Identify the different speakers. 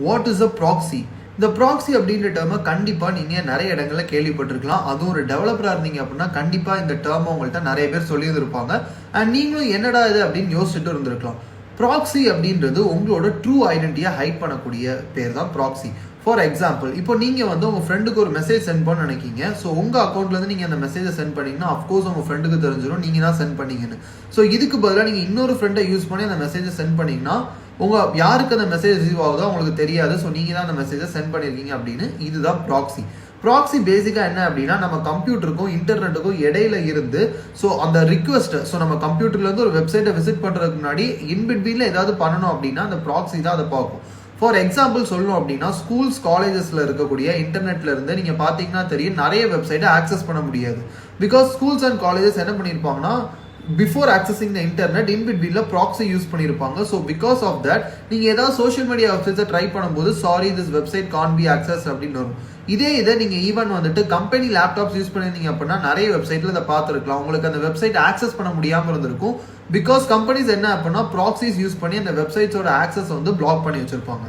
Speaker 1: What is a proxy? இந்த proxy அப்படின்ற டேர்மை கண்டிப்பாக நீங்கள் நிறைய இடங்களில் கேள்விப்பட்டிருக்கலாம். அதுவும் ஒரு டெவலப்பராக இருந்தீங்க அப்படின்னா கண்டிப்பாக இந்த டேர்மை உங்கள்கிட்ட நிறைய பேர் சொல்லியிருந்திருப்பாங்க. அண்ட் நீங்களும் என்னடா இது அப்படின்னு யோசிச்சுட்டு இருந்திருக்கலாம். ப்ராக்ஸி அப்படின்றது உங்களோட ட்ரூ ஐடென்டிட்டியை ஹைட் பண்ணக்கூடிய பேர் தான் ப்ராக்ஸி. ஃபார் எக்ஸாம்பிள், இப்போ நீங்கள் உங்கள் ஃப்ரெண்டுக்கு ஒரு மெசேஜ் சென்ட் பண்ண நினைக்கிங்க. ஸோ உங்கள் அக்கௌண்ட்லேருந்து நீங்கள் அந்த மெசேஜை சென்ட் பண்ணிங்கன்னா அஃப்கோர்ஸ் உங்கள் ஃப்ரெண்டுக்கு தெரிஞ்சிடும் நீங்கள் தான் சென்ட் பண்ணீங்கன்னு. ஸோ இதுக்கு பதிலாக நீங்கள் இன்னொரு ஃப்ரெண்டை யூஸ் பண்ணி அந்த மெசேஜை சென்ட் பண்ணிங்கன்னா யாருக்கு அந்த மெசேஜ் ரிசீவ் ஆகுதோ அவங்களுக்கு தெரியாது. ஸோ நீங்கள் தான் அந்த மெசேஜை சென்ட் பண்ணியிருக்கீங்க அப்படின்னு. இதுதான் ப்ராக்ஸி. ப்ராக்ஸி பேசிக்காக என்ன அப்படின்னா, நம்ம கம்ப்யூட்டருக்கும் இன்டர்நெட்டுக்கும் இடையில இருந்து ஸோ அந்த ரிக்வெஸ்ட்டை நம்ம கம்ப்யூட்டர்லேருந்து ஒரு வெப்சைட்டை விசிட் பண்ணுறதுக்கு முன்னாடி இன்பிட்வீனில் ஏதாவது பண்ணணும் அப்படின்னா அந்த ப்ராக்ஸி தான் அதை பார்க்கும். ஃபார் எக்ஸாம்பிள் சொல்லணும் அப்படின்னா, ஸ்கூல்ஸ் காலேஜஸில் இருக்கக்கூடிய இன்டர்நெட்ல இருந்து நீங்கள் பார்த்தீங்கன்னா தெரியும் நிறைய வெப்சைட்டை ஆக்சஸ் பண்ண முடியாது. பிகாஸ் ஸ்கூல்ஸ் அண்ட் காலேஜஸ் என்ன பண்ணியிருப்பாங்கன்னா, பிஃபோர் ஆக்சஸிங் த இன்டர்நெட் இன்பிட்வீனில் ப்ராக்ஸி யூஸ் பண்ணியிருப்பாங்க. ஸோ பிகாஸ் ஆஃப் தட் நீங்கள் ஏதாவது சோஷியல் மீடியா வெப்சைட்ஸை ட்ரை பண்ணும்போது sorry this website can be access அப்படின்னு வரும். இதை நீங்கள் ஈவன் கம்பெனி லேப்டாப்ஸ் யூஸ் பண்ணியிருந்தீங்க அப்படின்னா நிறைய வெப்சைட்டில் இதை பார்த்துருக்கலாம். உங்களுக்கு அந்த வெப்சைட் ஆக்சஸ் பண்ண முடியாமல் இருந்திருக்கும். பிகாஸ் கம்பெனிஸ் என்ன அப்படின்னா ப்ராக்ஸிஸ் யூஸ் பண்ணி அந்த வெப்சைட்ஸோட ஆக்சஸ் பிளாக் பண்ணி வச்சிருப்பாங்க.